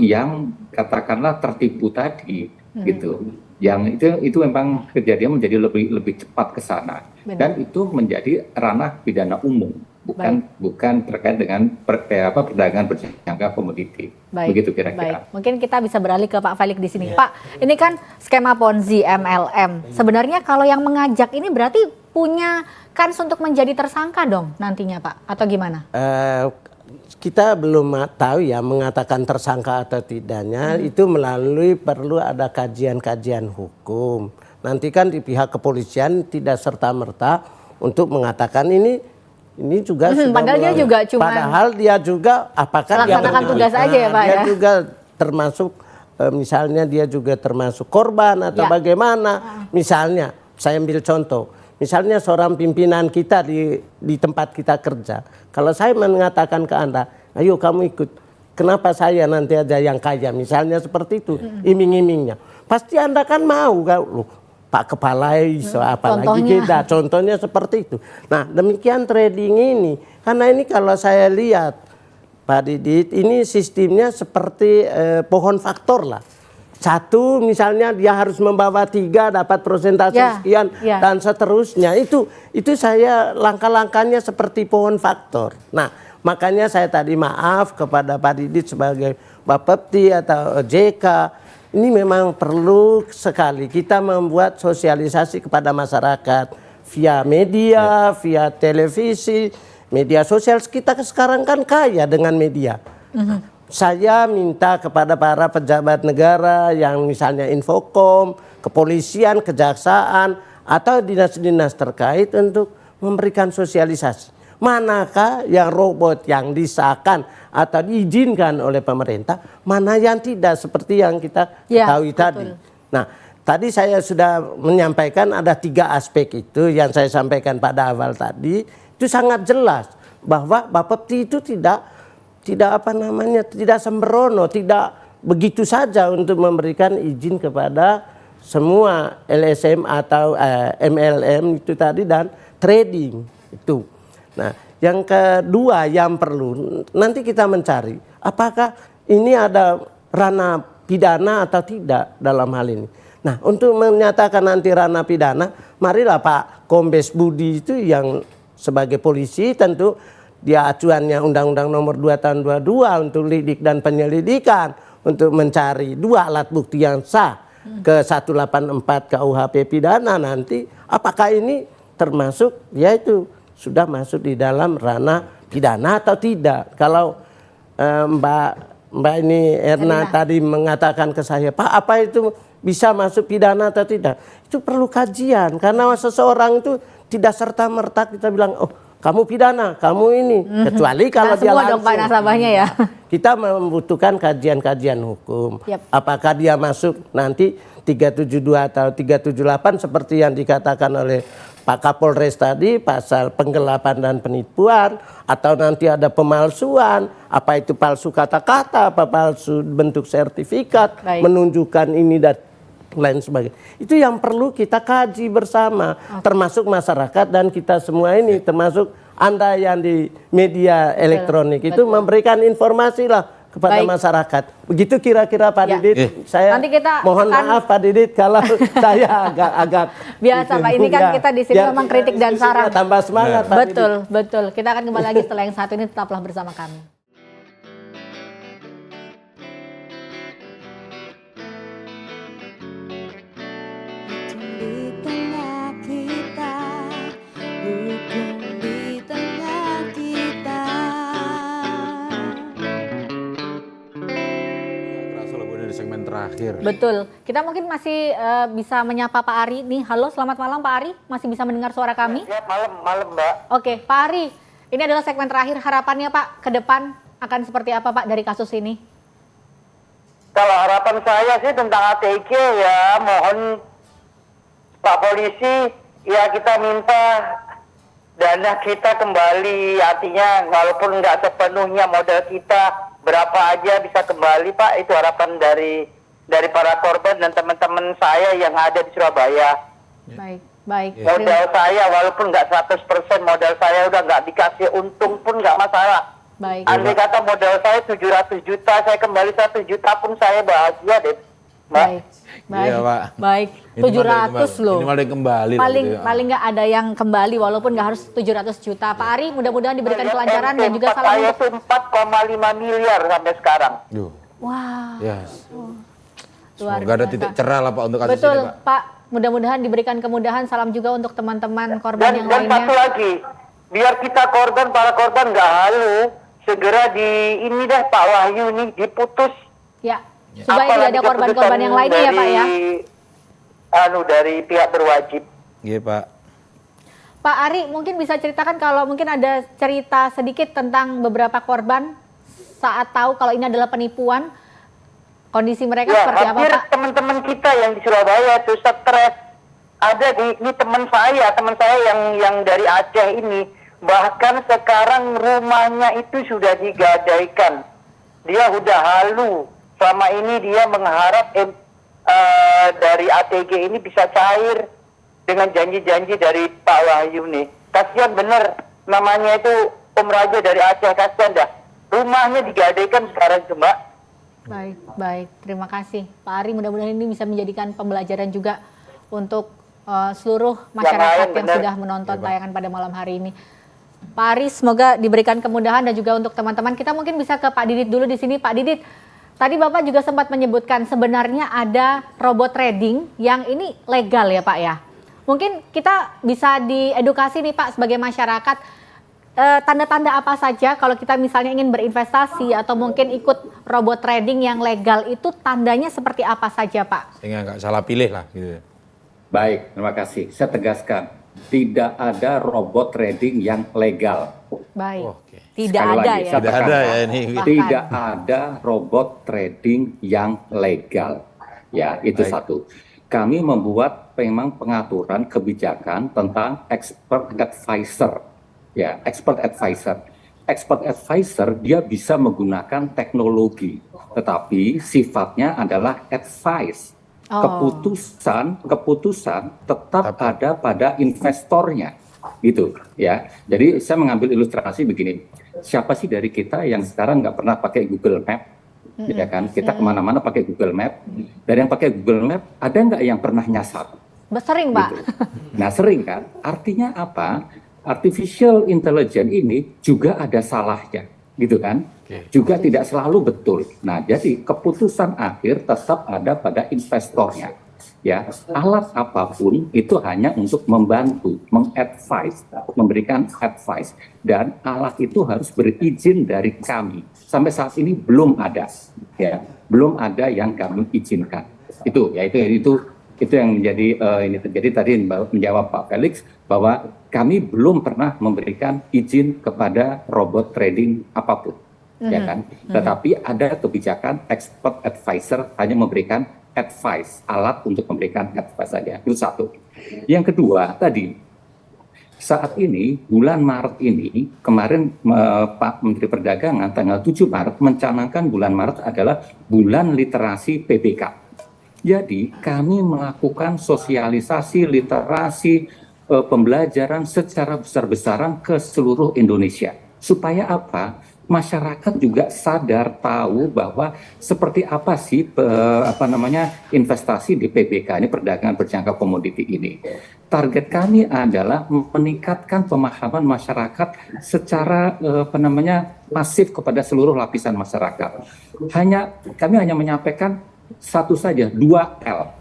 yang katakanlah tertipu tadi gitu. Yang itu memang kejadian menjadi lebih cepat ke sana. Dan itu menjadi ranah pidana umum, bukan terkait dengan perdagangan berjangka komoditi. Begitu kira-kira. Baik. Mungkin kita bisa beralih ke Pak Felix di sini. Pak, ini kan skema Ponzi MLM. Sebenarnya kalau yang mengajak ini berarti punya kans untuk menjadi tersangka dong nantinya Pak, atau gimana? Kita belum tahu ya mengatakan tersangka atau tidaknya, itu melalui perlu ada kajian-kajian hukum. Nanti kan di pihak kepolisian tidak serta-merta untuk mengatakan ini juga padahal dia juga cuma padahal dia juga apakah dia melaksanakan tugas aja ya Pak dia ya. juga termasuk misalnya dia juga termasuk korban atau bagaimana. Misalnya saya ambil contoh, misalnya seorang pimpinan kita di tempat kita kerja, kalau saya mengatakan ke Anda, ayo kamu ikut, kenapa saya nanti aja yang kaya, misalnya seperti itu, iming-imingnya, pasti Anda kan mau, loh, Pak Kepala iso apalagi kita, contohnya seperti itu. Nah demikian trading ini, karena ini kalau saya lihat Pak Didit, ini sistemnya seperti pohon faktor lah. Satu misalnya dia harus membawa 3 dapat persentase sekian dan seterusnya. Itu saya langkah-langkahnya seperti pohon faktor. Nah makanya saya tadi maaf kepada Pak Didit sebagai Bapepti atau JK. Ini memang perlu sekali kita membuat sosialisasi kepada masyarakat via media, via televisi, media sosial. Kita sekarang kan kaya dengan media. Saya minta kepada para pejabat negara yang misalnya Infokom, kepolisian, kejaksaan, atau dinas-dinas terkait untuk memberikan sosialisasi. Manakah yang robot yang disahkan atau diizinkan oleh pemerintah, mana yang tidak, seperti yang kita ketahui tadi. Nah, tadi saya sudah menyampaikan ada 3 aspek itu yang saya sampaikan pada awal tadi. Itu sangat jelas bahwa Bapepti itu tidak sembrono, tidak begitu saja untuk memberikan izin kepada semua LSM atau MLM itu tadi dan trading itu. Nah, yang kedua yang perlu nanti kita mencari apakah ini ada ranah pidana atau tidak dalam hal ini. Nah, untuk menyatakan nanti ranah pidana, marilah Pak Kombes Budi itu yang sebagai polisi tentu dia acuannya Undang-Undang Nomor 2 Tahun 22 untuk lidik dan penyelidikan untuk mencari 2 alat bukti yang sah ke 184 KUHP pidana nanti apakah ini termasuk yaitu sudah masuk di dalam ranah pidana atau tidak. Kalau Mbak ini Erna tadi mengatakan ke saya, Pak apa itu bisa masuk pidana atau tidak, itu perlu kajian karena seseorang itu tidak serta-merta kita bilang oh kamu pidana, kamu ini, kecuali kalau dia langsung. Semua dong nasabahnya ya. Kita membutuhkan kajian-kajian hukum. Apakah dia masuk nanti 372 atau 378 seperti yang dikatakan oleh Pak Kapolres tadi, pasal penggelapan dan penipuan, atau nanti ada pemalsuan, apa itu palsu kata-kata, apa palsu bentuk sertifikat, menunjukkan ini dan lain sebagainya. Itu yang perlu kita kaji bersama, termasuk masyarakat dan kita semua ini, termasuk Anda yang di media elektronik itu memberikan informasi lah kepada masyarakat. Begitu kira-kira Pak Didit. Saya nanti kita mohon maaf Pak Didit kalau saya agak biasa Pak, ini kan kita di sini memang kritik dan saran. Tambah semangat Pak Betul, betul. Kita akan kembali lagi setelah yang satu ini, tetaplah bersama kami. Terakhir. Betul. Kita mungkin masih bisa menyapa Pak Ari nih. Halo, selamat malam Pak Ari. Masih bisa mendengar suara kami? Ya, malam Mbak. Oke, Pak Ari. Ini adalah segmen terakhir. Harapannya Pak ke depan akan seperti apa Pak dari kasus ini? Kalau harapan saya sih tentang ATK ya mohon Pak Polisi ya kita minta dana kita kembali. Artinya walaupun nggak sepenuhnya modal kita berapa aja bisa kembali Pak. Itu harapan dari para korban dan teman-teman saya yang ada di Surabaya. Baik. Modal saya walaupun nggak 100% modal saya udah nggak dikasih untung pun nggak masalah. Andai kata modal saya 700 juta, saya kembali 1 juta pun saya bahagia deh. Baik. Iya, Pak. Baik. 700 loh. Ini malah kembali. Paling nggak ada yang kembali walaupun nggak harus 700 juta. Pak Ari mudah-mudahan diberikan kelancaran dan juga salam saya itu 4,5 miliar sampai sekarang. Wah. Yes. Luar Semoga ada titik cerah lah Pak untuk kasus Betul, ini Pak. Pak. Mudah-mudahan diberikan kemudahan. Salam juga untuk teman-teman korban yang lainnya. Dan satu lagi, biar kita para korban nggak halu, segera ini deh Pak Wahyu nih diputus. Ya, supaya tidak ada korban-korban yang lainnya ya Pak ya. Dari pihak berwajib. Iya Pak. Pak Ari mungkin bisa ceritakan kalau mungkin ada cerita sedikit tentang beberapa korban saat tahu kalau ini adalah penipuan. Kondisi mereka seperti apa Pak? Teman-teman kita yang di Surabaya itu stres ada di teman saya yang dari Aceh ini, bahkan sekarang rumahnya itu sudah digadaikan. Dia udah halu. Selama ini dia mengharap dari ATG ini bisa cair dengan janji-janji dari Pak Wahyu nih. Kasihan bener, namanya itu Om Raja dari Aceh, kasihan dah. Rumahnya digadaikan sekarang itu, Mbak. Baik. Terima kasih Pak Ari. Mudah-mudahan ini bisa menjadikan pembelajaran juga untuk seluruh masyarakat yang sudah menonton tayangan pada malam hari ini. Pak Ari, semoga diberikan kemudahan dan juga untuk teman-teman. Kita mungkin bisa ke Pak Didit dulu di sini. Pak Didit, tadi Bapak juga sempat menyebutkan sebenarnya ada robot trading yang ini legal ya Pak ya. Mungkin kita bisa diedukasi nih Pak sebagai masyarakat, tanda-tanda apa saja kalau kita misalnya ingin berinvestasi atau mungkin ikut robot trading yang legal itu tandanya seperti apa saja Pak? Sehingga nggak salah pilih lah gitu. Baik, terima kasih. Saya tegaskan, tidak ada robot trading yang legal. Baik, Oke. tidak Sekali ada lagi, ya. saya Tidak ada ya ini. Tidak ada robot trading yang legal. Ya, itu Baik. satu. Kami membuat memang pengaturan kebijakan tentang expert advisor. Ya, expert advisor. Expert advisor dia bisa menggunakan teknologi, tetapi sifatnya adalah advice. Keputusan tetap ada pada investornya, gitu ya. Jadi saya mengambil ilustrasi begini, siapa sih dari kita yang sekarang nggak pernah pakai Google Map, ya kan? Kita kemana-mana pakai Google Map. Dan yang pakai Google Map ada nggak yang pernah nyasar? Sering Pak. Gitu. Nah sering kan? Artinya apa? Artificial intelligence ini juga ada salahnya, gitu kan? Juga tidak selalu betul. Nah, jadi keputusan akhir tetap ada pada investornya. Ya, alat apapun itu hanya untuk membantu, mengadvise, memberikan advice, dan alat itu harus berizin dari kami. Sampai saat ini belum ada, ya, belum ada yang kami izinkan. Itu yang menjadi ini terjadi tadi menjawab Pak Felix bahwa kami belum pernah memberikan izin kepada robot trading apapun. Ya kan, tetapi ada kebijakan expert advisor hanya memberikan advice, alat untuk memberikan advice saja. Itu satu. Yang kedua tadi, saat ini bulan Maret ini kemarin Pak Menteri Perdagangan tanggal 7 Maret mencanangkan bulan Maret adalah bulan literasi PBK. Jadi kami melakukan sosialisasi literasi pembelajaran secara besar-besaran ke seluruh Indonesia. Supaya apa? Masyarakat juga sadar tahu bahwa seperti apa sih investasi di PBK ini, perdagangan berjangka komoditi ini. Target kami adalah meningkatkan pemahaman masyarakat secara masif kepada seluruh lapisan masyarakat. Kami hanya menyampaikan satu saja, 2L.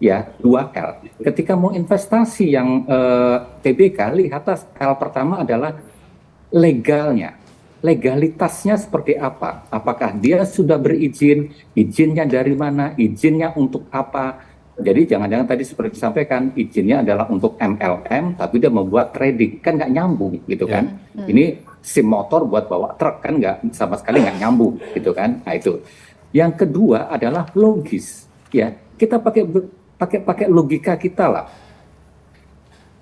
Ya, 2L. Ketika mau investasi yang PBK, lihatlah L pertama adalah legalnya. Legalitasnya seperti apa? Apakah dia sudah berizin? Izinnya dari mana? Izinnya untuk apa? Jadi jangan-jangan tadi seperti disampaikan, izinnya adalah untuk MLM, tapi dia membuat trading. Kan nggak nyambung gitu kan. Ini SIM motor buat bawa truk, kan nggak sama sekali nggak nyambung gitu kan. Nah itu. Yang kedua adalah logis. Ya, kita pakai logika kita lah.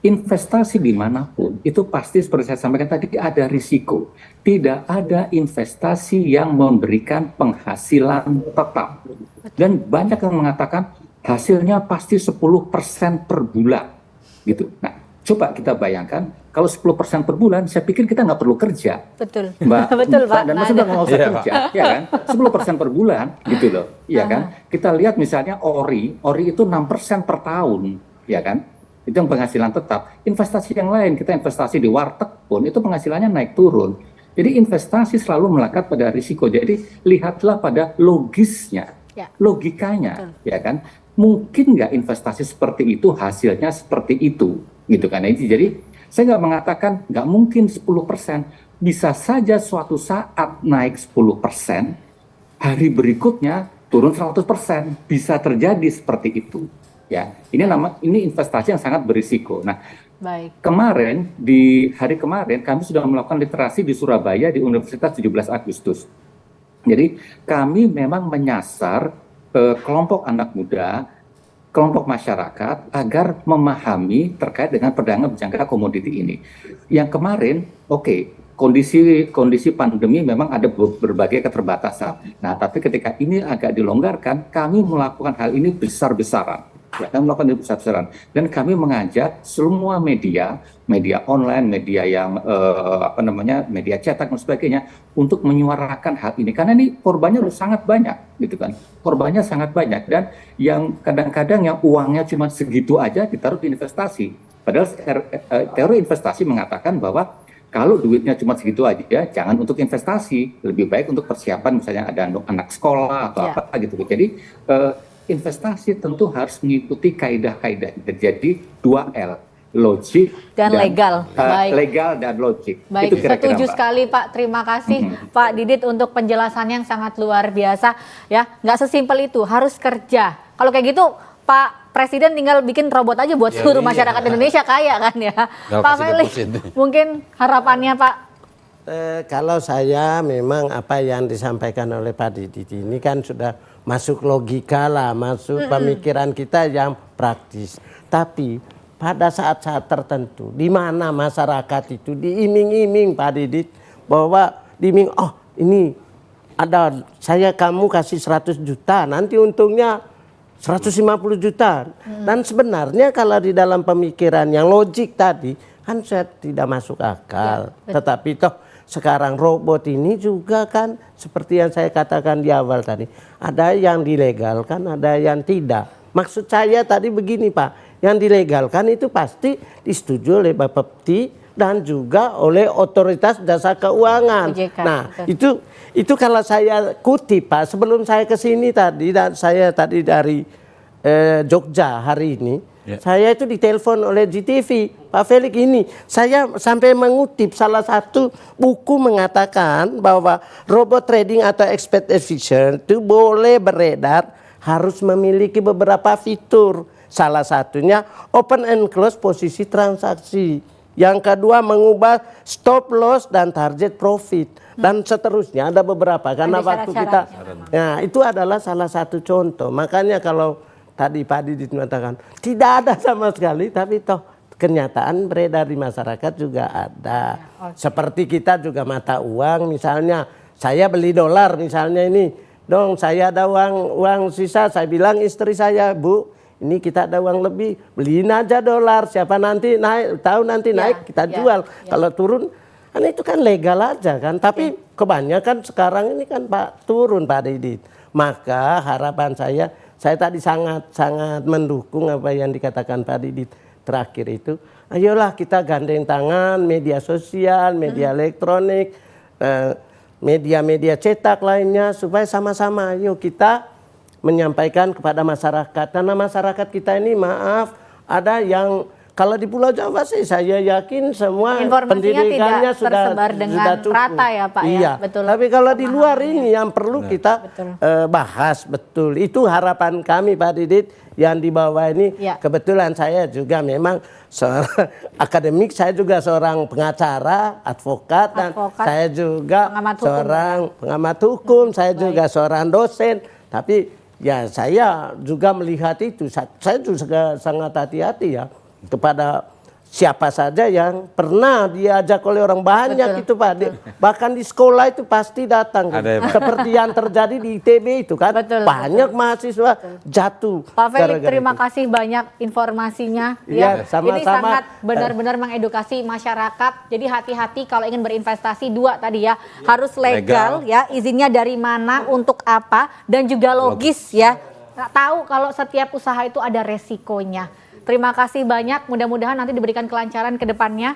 Investasi dimanapun itu pasti seperti saya sampaikan tadi ada risiko. Tidak ada investasi yang memberikan penghasilan tetap. Dan banyak yang mengatakan hasilnya pasti 10% per bulan. Gitu. Nah, coba kita bayangkan kalau 10% per bulan, saya pikir kita nggak perlu kerja. Betul. Mbak, Betul Pak. dan Mas udah nggak usah kerja, ya kan? 10% per bulan, gitu loh, ya kan? Kita lihat misalnya ori itu 6% per tahun, ya kan? Itu yang penghasilan tetap. Investasi yang lain, kita investasi di warteg pun itu penghasilannya naik turun. Jadi investasi selalu melekat pada risiko. Jadi lihatlah pada logisnya, logikanya, ya kan? Mungkin nggak investasi seperti itu hasilnya seperti itu, gitu kan? Jadi saya nggak mengatakan nggak mungkin 10%. Bisa saja suatu saat naik 10%, hari berikutnya turun 100%. Bisa terjadi seperti itu. Ya, ini investasi yang sangat berisiko. Nah, di hari kemarin kami sudah melakukan literasi di Surabaya di Universitas 17 Agustus. Jadi kami memang menyasar kelompok anak muda kelompok masyarakat agar memahami terkait dengan perdagangan berjangka komoditi ini. Yang kemarin, kondisi pandemi memang ada berbagai keterbatasan. Nah, tapi ketika ini agak dilonggarkan, kami melakukan hal ini besar-besaran. Ya, kami melakukan ini besar-besaran. Dan kami mengajak semua media online, media yang media cetak dan sebagainya untuk menyuarakan hal ini. Karena ini korbannya sangat banyak, gitu kan. Korbannya sangat banyak dan yang kadang-kadang yang uangnya cuma segitu aja ditaruh di investasi. Padahal teori investasi mengatakan bahwa kalau duitnya cuma segitu aja, jangan untuk investasi, lebih baik untuk persiapan misalnya ada anak sekolah atau apa gitu. Jadi investasi tentu harus mengikuti kaidah-kaidah. Jadi 2L, logik dan legal. Legal dan logik. Baik, itu kira-kira, setuju sekali Pak. Terima kasih Pak Didit untuk penjelasannya yang sangat luar biasa. Ya, nggak sesimpel itu, harus kerja. Kalau kayak gitu Pak Presiden tinggal bikin robot aja buat seluruh masyarakat Indonesia kaya kan ya. Pak Felix, mungkin harapannya Pak. Kalau saya memang apa yang disampaikan oleh Pak Didit ini kan sudah masuk logika lah, masuk pemikiran kita yang praktis. Tapi pada saat-saat tertentu, di mana masyarakat itu diiming-iming Pak Didit, bahwa diiming, oh ini ada kamu kasih 100 juta, nanti untungnya 150 juta. Dan sebenarnya kalau di dalam pemikiran yang logik tadi, kan saya tidak masuk akal. Ya, tetapi toh sekarang robot ini juga kan seperti yang saya katakan di awal tadi, ada yang dilegalkan, ada yang tidak. Maksud saya tadi begini Pak, yang dilegalkan itu pasti disetujui oleh Bapepti dan juga oleh otoritas jasa keuangan. Nah itu kalau saya kutip Pak, sebelum saya ke sini tadi, dan saya tadi dari Jogja hari ini, saya itu ditelepon oleh GTV, Pak Felix ini, saya sampai mengutip salah satu buku mengatakan bahwa robot trading atau expert efficient itu boleh beredar, harus memiliki beberapa fitur. Salah satunya open and close posisi transaksi. Yang kedua mengubah stop loss dan target profit. Dan seterusnya ada beberapa, karena waktu kita, nah itu adalah salah satu contoh. Makanya kalau tadi Pak Didit mengatakan tidak ada sama sekali, tapi toh kenyataan beredar di masyarakat juga ada. Seperti kita juga mata uang, misalnya saya beli dolar misalnya ini, dong saya ada uang sisa, saya bilang istri saya, Bu, ini kita ada uang lebih, beliin aja dolar, siapa nanti naik, tahu nanti naik kita jual, kalau turun kan itu kan legal aja kan. Tapi kebanyakan sekarang ini kan Pak turun Pak Didit. Maka harapan saya tadi sangat mendukung apa yang dikatakan Pak Didit terakhir itu. Ayolah kita gandeng tangan, media sosial, media elektronik, media-media cetak lainnya, supaya sama-sama ayo kita menyampaikan kepada masyarakat. Karena masyarakat kita ini maaf, ada yang kalau di Pulau Jawa sih saya yakin semua pendidikannya sudah cukup. Rata ya Pak iya. Ya, betul. Tapi kalau di luar ini yang perlu kita bahas betul. Itu harapan kami Pak Didit yang di bawah ini. Ya. Kebetulan saya juga memang seorang akademik, saya juga seorang pengacara, advokat, dan saya juga seorang pengamat hukum, saya juga seorang dosen. Tapi ya saya juga melihat itu, saya juga sangat hati-hati ya kepada siapa saja yang pernah diajak oleh orang banyak. Itu Pak, bahkan di sekolah itu pasti datang seperti yang terjadi di ITB itu kan. Banyak mahasiswa jatuh. Pak Felix, terima kasih banyak informasinya ya. Sama-sama. Ini sangat benar-benar mengedukasi masyarakat. Jadi hati-hati kalau ingin berinvestasi, dua tadi ya, harus legal ya, izinnya dari mana, untuk apa, dan juga logis ya. Tahu kalau setiap usaha itu ada resikonya. Terima kasih banyak, mudah-mudahan nanti diberikan kelancaran ke depannya.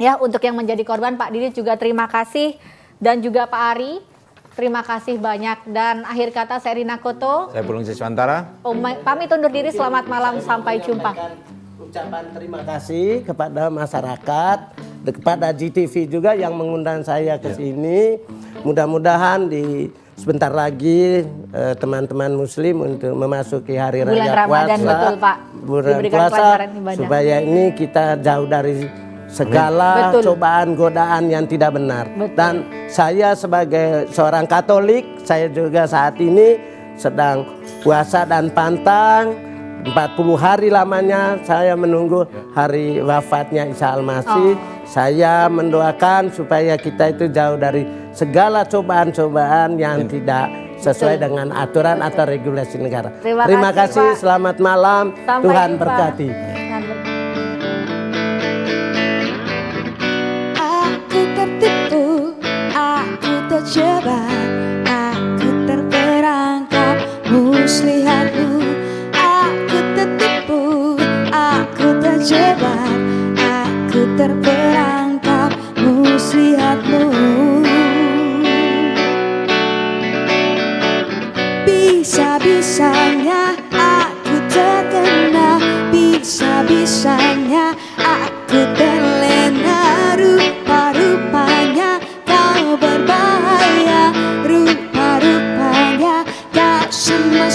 Ya, untuk yang menjadi korban, Pak Didit juga terima kasih. Dan juga Pak Ari, terima kasih banyak. Dan akhir kata saya Rina Koto. Saya Pulung Siswantara. Pamit undur diri, selamat malam, sampai jumpa. Ucapan terima kasih kepada masyarakat, kepada GTV juga yang mengundang saya ke sini. Mudah-mudahan sebentar lagi teman-teman muslim untuk memasuki hari bulan raya Ramadan, puasa, betul Pak, bulan puasa, supaya ini kita jauh dari segala cobaan godaan yang tidak benar. Dan saya sebagai seorang Katolik, saya juga saat ini sedang puasa dan pantang 40 hari lamanya saya menunggu hari wafatnya Isa Al-Masih. Saya mendoakan supaya kita itu jauh dari segala cobaan-cobaan yang tidak sesuai dengan aturan atau regulasi negara. Terima kasih, Pak. selamat malam, Sampai Tuhan jumpa. berkati. Aku tertipu, aku terjebak, aku terperangkap muslihatmu. Aku tertipu, aku terjebak, aku terperangkap muslihatmu. Bisa-bisanya aku terkena, bisa-bisanya aku terlena. Rupa-rupanya kau berbahaya, rupa-rupanya kau semua